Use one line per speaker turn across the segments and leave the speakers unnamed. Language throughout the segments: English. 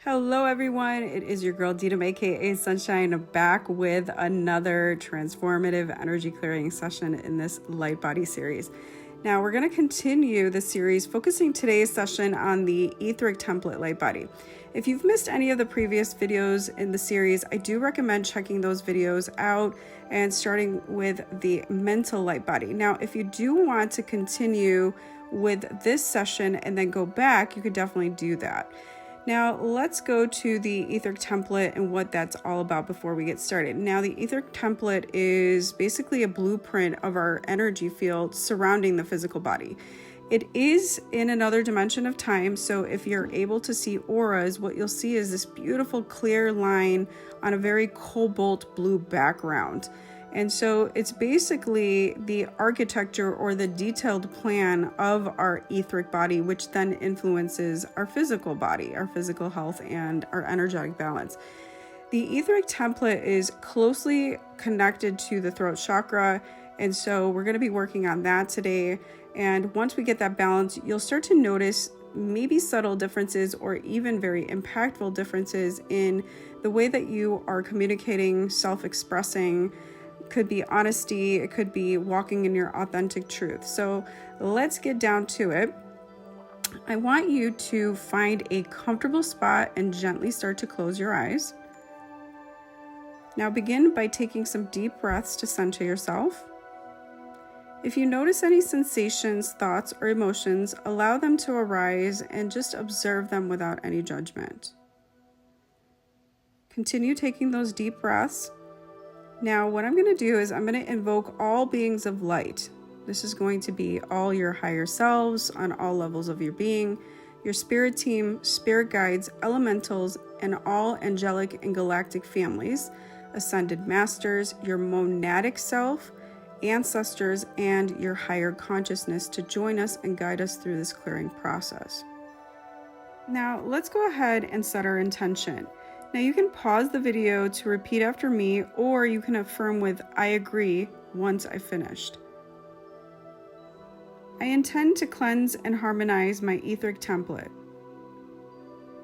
Hello everyone, it is your girl Dita aka Sunshine back with another transformative energy clearing session in this Lightbody series. Now we're going to continue the series focusing today's session on the Etheric Template Lightbody. If you've missed any of the previous videos in the series, I do recommend checking those videos out and starting with the mental Lightbody. Now if you do want to continue with this session and then go back, you could definitely do that. Now let's go to the Etheric Template and what that's all about before we get started. Now the Etheric Template is basically a blueprint of our energy field surrounding the physical body. It is in another dimension of time, so if you're able to see auras, what you'll see is this beautiful clear line on a very cobalt blue background. And so it's basically the architecture or the detailed plan of our etheric body, which then influences our physical body, our physical health, and our energetic balance. The etheric template is closely connected to the throat chakra, and so we're going to be working on that today. And once we get that balance, you'll start to notice maybe subtle differences or even very impactful differences in the way that you are communicating, self-expressing. Could be honesty, it could be walking in your authentic truth. So let's get down to it. I want you to find a comfortable spot and gently start to close your eyes. Now begin by taking some deep breaths to center yourself. If you notice any sensations, thoughts, or emotions, allow them to arise and just observe them without any judgment. Continue taking those deep breaths. Now, what I'm going to do is I'm going to invoke all beings of light. This is going to be all your higher selves on all levels of your being, your spirit team, spirit guides, elementals, and all angelic and galactic families, ascended masters, your monadic self, ancestors, and your higher consciousness to join us and guide us through this clearing process. Now, let's go ahead and set our intention. Now you can pause the video to repeat after me, or you can affirm with "I agree" once I've finished. I intend to cleanse and harmonize my etheric template,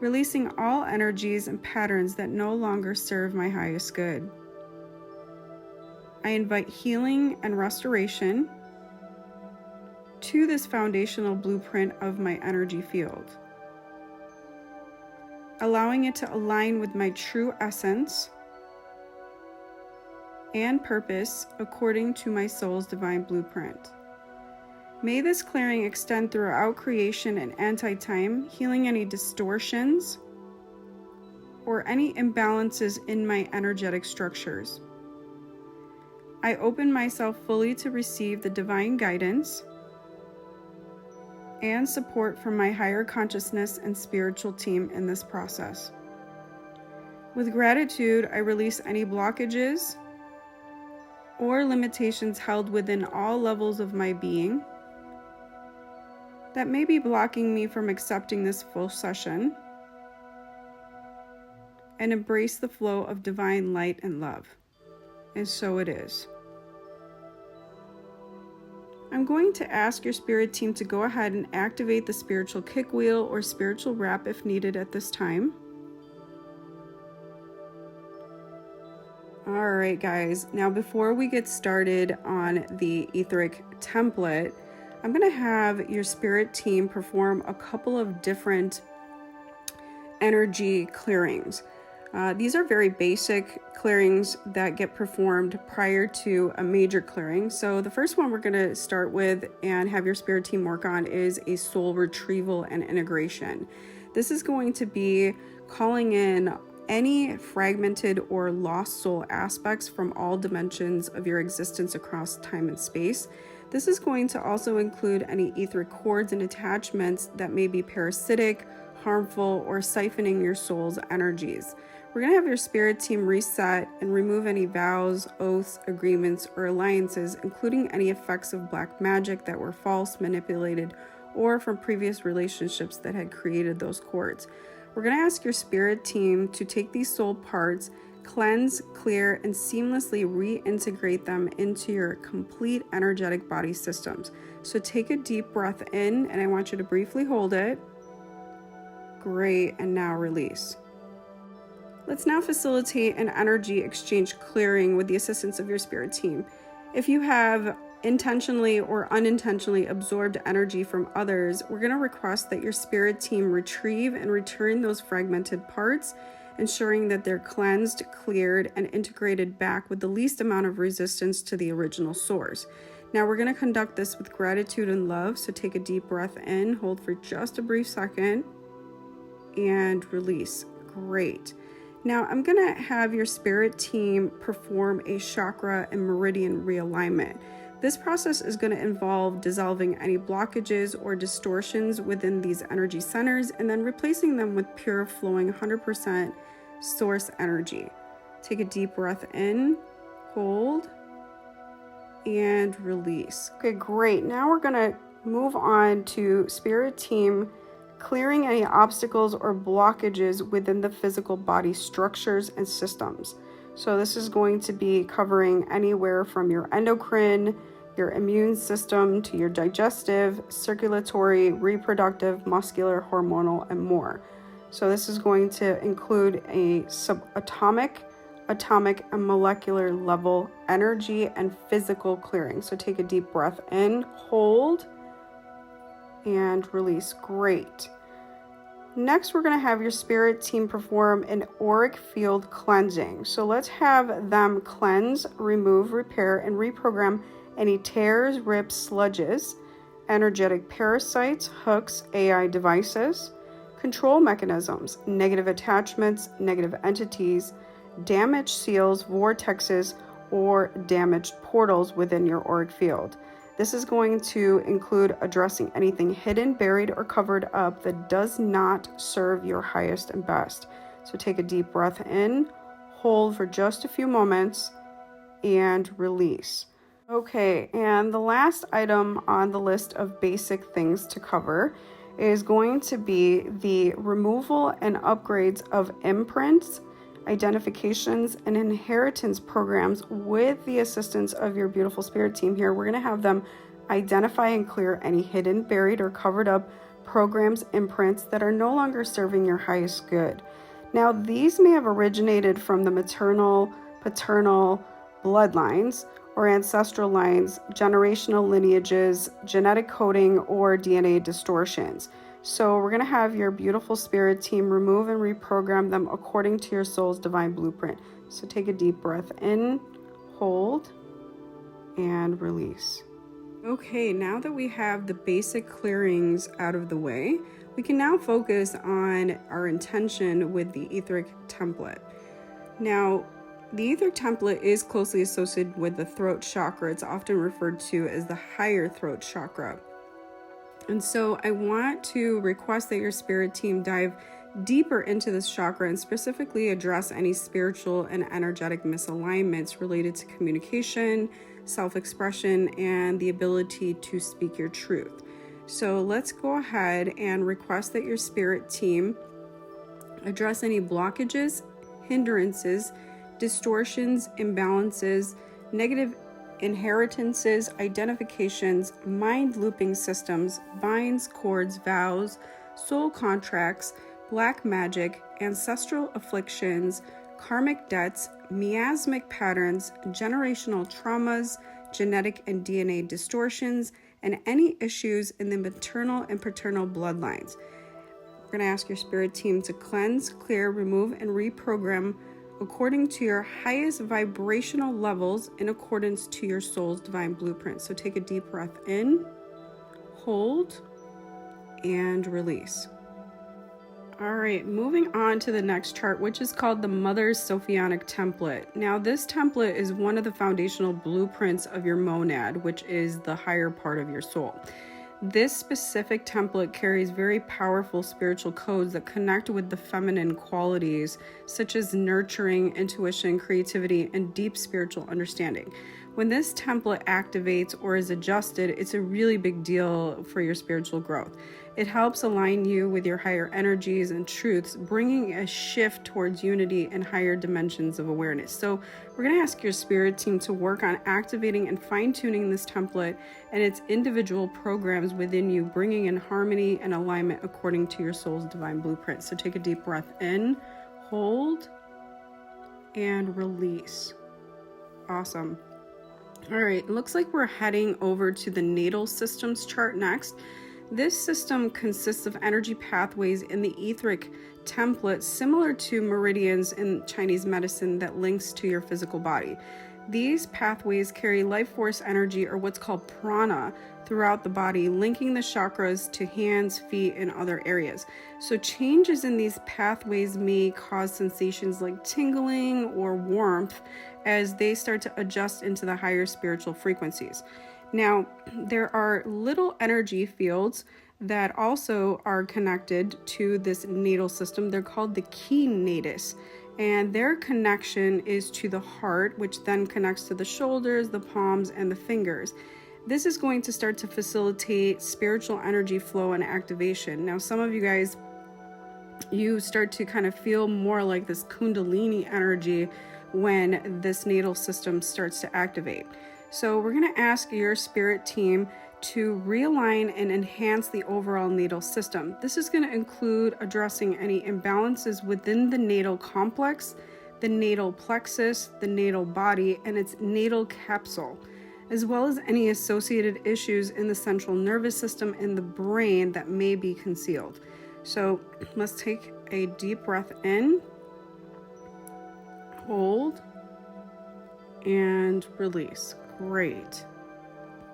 releasing all energies and patterns that no longer serve my highest good. I invite healing and restoration to this foundational blueprint of my energy field, allowing it to align with my true essence and purpose according to my soul's divine blueprint. May this clearing extend throughout creation and anti-time, healing any distortions or any imbalances in my energetic structures. I open myself fully to receive the divine guidance and support from my higher consciousness and spiritual team in this process. With gratitude, I release any blockages or limitations held within all levels of my being that may be blocking me from accepting this full session, and embrace the flow of divine light and love. And so it is. I'm going to ask your spirit team to go ahead and activate the spiritual kick wheel or spiritual wrap if needed at this time. All right, guys. Now, before we get started on the etheric template, I'm going to have your spirit team perform a couple of different energy clearings. These are very basic clearings that get performed prior to a major clearing. So the first one we're going to start with and have your spirit team work on is a soul retrieval and integration. This is going to be calling in any fragmented or lost soul aspects from all dimensions of your existence across time and space. This is going to also include any etheric cords and attachments that may be parasitic, harmful, or siphoning your soul's energies. We're going to have your spirit team reset and remove any vows, oaths, agreements, or alliances, including any effects of black magic that were false, manipulated, or from previous relationships that had created those cords. We're going to ask your spirit team to take these soul parts, cleanse, clear, and seamlessly reintegrate them into your complete energetic body systems. So take a deep breath in, and I want you to briefly hold it. Great, and now release. Let's now facilitate an energy exchange clearing with the assistance of your spirit team. If you have intentionally or unintentionally absorbed energy from others, we're going to request that your spirit team retrieve and return those fragmented parts, ensuring that they're cleansed, cleared, and integrated back with the least amount of resistance to the original source. Now we're going to conduct this with gratitude and love, so take a deep breath in, hold for just a brief second, and release. Great. Now I'm going to have your spirit team perform a chakra and meridian realignment. This process is going to involve dissolving any blockages or distortions within these energy centers and then replacing them with pure flowing 100% source energy. Take a deep breath in, hold, and release. Okay, great. Now we're going to move on to spirit team clearing any obstacles or blockages within the physical body structures and systems. So this is going to be covering anywhere from your endocrine, your immune system, to your digestive, circulatory, reproductive, muscular, hormonal, and more. So this is going to include a subatomic, atomic, and molecular level energy and physical clearing. So take a deep breath in, hold, and release. Great. Next, we're going to have your spirit team perform an auric field cleansing. So let's have them cleanse, remove, repair, and reprogram any tears, rips, sludges, energetic parasites, hooks, AI devices, control mechanisms, negative attachments, negative entities, damaged seals, vortexes, or damaged portals within your auric field. This is going to include addressing anything hidden, buried, or covered up that does not serve your highest and best. So take a deep breath in, hold for just a few moments, and release. Okay, and the last item on the list of basic things to cover is going to be the removal and upgrades of imprints, identifications, and inheritance programs with the assistance of your beautiful spirit team here. We're going to have them identify and clear any hidden, buried, or covered up programs, imprints that are no longer serving your highest good. Now, these may have originated from the maternal, paternal bloodlines or ancestral lines, generational lineages, genetic coding, or DNA distortions. So we're going to have your beautiful spirit team remove and reprogram them according to your soul's divine blueprint. So take a deep breath in, hold, and release. Okay, now that we have the basic clearings out of the way, we can now focus on our intention with the Etheric Template. Now, the Etheric Template is closely associated with the throat chakra. It's often referred to as the higher throat chakra. And so I want to request that your spirit team dive deeper into this chakra and specifically address any spiritual and energetic misalignments related to communication, self-expression, and the ability to speak your truth. So let's go ahead and request that your spirit team address any blockages, hindrances, distortions, imbalances, negative inheritances, identifications, mind looping systems, binds, cords, vows, soul contracts, black magic, ancestral afflictions, karmic debts, miasmic patterns, generational traumas, genetic and DNA distortions, and any issues in the maternal and paternal bloodlines. We're going to ask your spirit team to cleanse, clear, remove, and reprogram according to your highest vibrational levels in accordance to your soul's divine blueprint. So take a deep breath in, hold, and release. All right, moving on to the next chart, which is called the Mother's Sophonic Template. Now, this template is one of the foundational blueprints of your monad, which is the higher part of your soul. This specific template carries very powerful spiritual codes that connect with the feminine qualities, such as nurturing, intuition, creativity, and deep spiritual understanding. When this template activates or is adjusted, it's a really big deal for your spiritual growth. It helps align you with your higher energies and truths, bringing a shift towards unity and higher dimensions of awareness. So we're going to ask your spirit team to work on activating and fine-tuning this template and its individual programs within you, bringing in harmony and alignment according to your soul's divine blueprint. So take a deep breath in, hold, and release. Awesome. All right, it looks like we're heading over to the natal systems chart next. This system consists of energy pathways in the etheric template, similar to meridians in Chinese medicine that links to your physical body. These pathways carry life force energy, or what's called prana, throughout the body, linking the chakras to hands, feet, and other areas. So changes in these pathways may cause sensations like tingling or warmth as they start to adjust into the higher spiritual frequencies. Now, there are little energy fields that also are connected to this natal system. They're called the key natus, and their connection is to the heart, which then connects to the shoulders, the palms, and the fingers. This is going to start to facilitate spiritual energy flow and activation. Now, some of you guys, you start to kind of feel more like this Kundalini energy when this natal system starts to activate. So we're going to ask your spirit team to realign and enhance the overall natal system. This is going to include addressing any imbalances within the natal complex, the natal plexus, the natal body, and its natal capsule, as well as any associated issues in the central nervous system and the brain that may be concealed. So let's take a deep breath in, hold, and release. Great.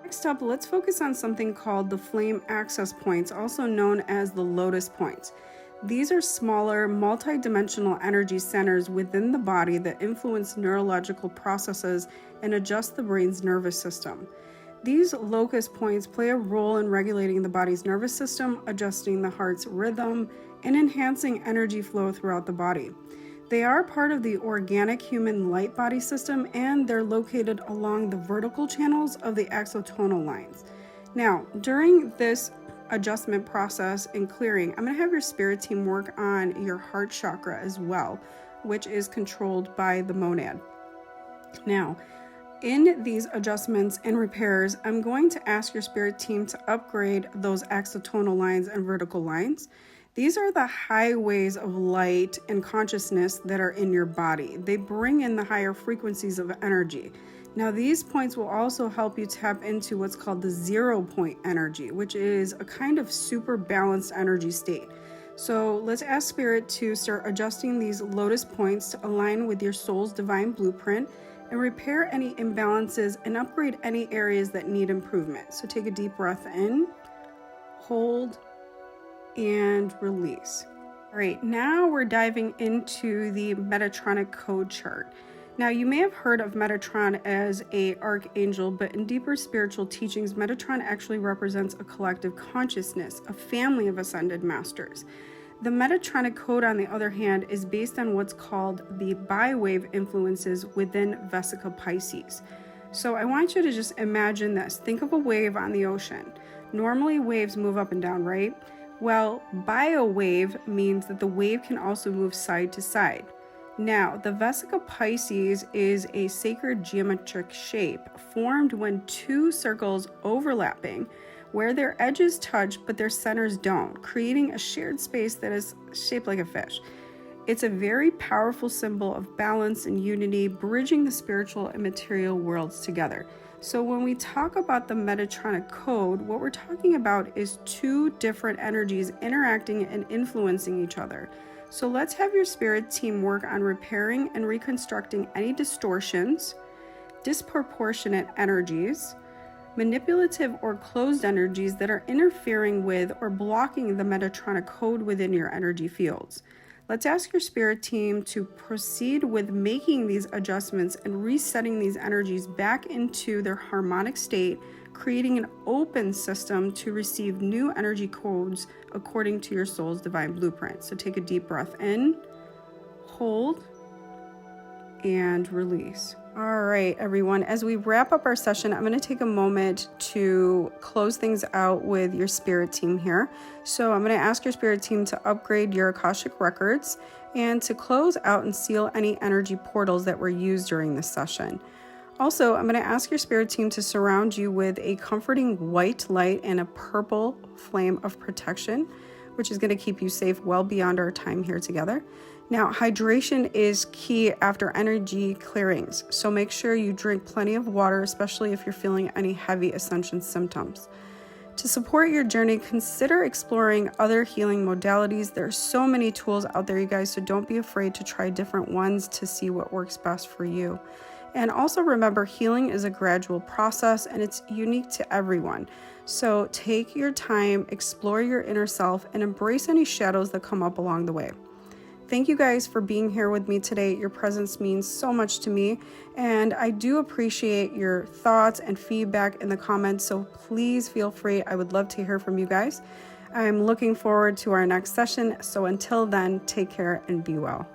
Next up, let's focus on something called the flame access points, also known as the Lotus Points. These are smaller, multi-dimensional energy centers within the body that influence neurological processes and adjust the brain's nervous system. These locus points play a role in regulating the body's nervous system, adjusting the heart's rhythm, and enhancing energy flow throughout the body. They are part of the organic human light body system, and they're located along the vertical channels of the axotonal lines. Now, during this adjustment process and clearing, I'm going to have your spirit team work on your heart chakra as well, which is controlled by the monad. Now, in these adjustments and repairs, I'm going to ask your spirit team to upgrade those axotonal lines and vertical lines. These are the highways of light and consciousness that are in your body. They bring in the higher frequencies of energy. Now, these points will also help you tap into what's called the 0 point energy, which is a kind of super balanced energy state. So let's ask Spirit to start adjusting these Lotus Points to align with your soul's divine blueprint and repair any imbalances and upgrade any areas that need improvement. So take a deep breath in, hold, and release. All right, now we're diving into the Metatronic Code chart. Now, you may have heard of Metatron as an archangel, but in deeper spiritual teachings, Metatron actually represents a collective consciousness, a family of ascended masters. The Metatronic Code, on the other hand, is based on what's called the bi-wave influences within Vesica Pisces. So I want you to just imagine this. Think of a wave on the ocean. Normally, waves move up and down, right? Well, bi-wave means that the wave can also move side to side. Now, the Vesica Pisces is a sacred geometric shape formed when two circles overlapping, where their edges touch but their centers don't, creating a shared space that is shaped like a fish. It's a very powerful symbol of balance and unity, bridging the spiritual and material worlds together. So when we talk about the Metatronic Code, what we're talking about is two different energies interacting and influencing each other. So let's have your spirit team work on repairing and reconstructing any distortions, disproportionate energies, manipulative or closed energies that are interfering with or blocking the Metatronic Code within your energy fields. Let's ask your spirit team to proceed with making these adjustments and resetting these energies back into their harmonic state, creating an open system to receive new energy codes according to your soul's divine blueprint. So take a deep breath in, hold, and release. All right, everyone, as we wrap up our session, I'm going to take a moment to close things out with your spirit team here. So I'm going to ask your spirit team to upgrade your Akashic records and to close out and seal any energy portals that were used during this session. Also, I'm going to ask your spirit team to surround you with a comforting white light and a purple flame of protection, which is going to keep you safe well beyond our time here together. Now, hydration is key after energy clearings, so make sure you drink plenty of water, especially if you're feeling any heavy ascension symptoms. To support your journey, consider exploring other healing modalities. There are so many tools out there, you guys, so don't be afraid to try different ones to see what works best for you. And also remember, healing is a gradual process and it's unique to everyone. So take your time, explore your inner self, and embrace any shadows that come up along the way. Thank you guys for being here with me today. Your presence means so much to me, and I do appreciate your thoughts and feedback in the comments, so please feel free. I would love to hear from you guys. I'm looking forward to our next session, so until then, take care and be well.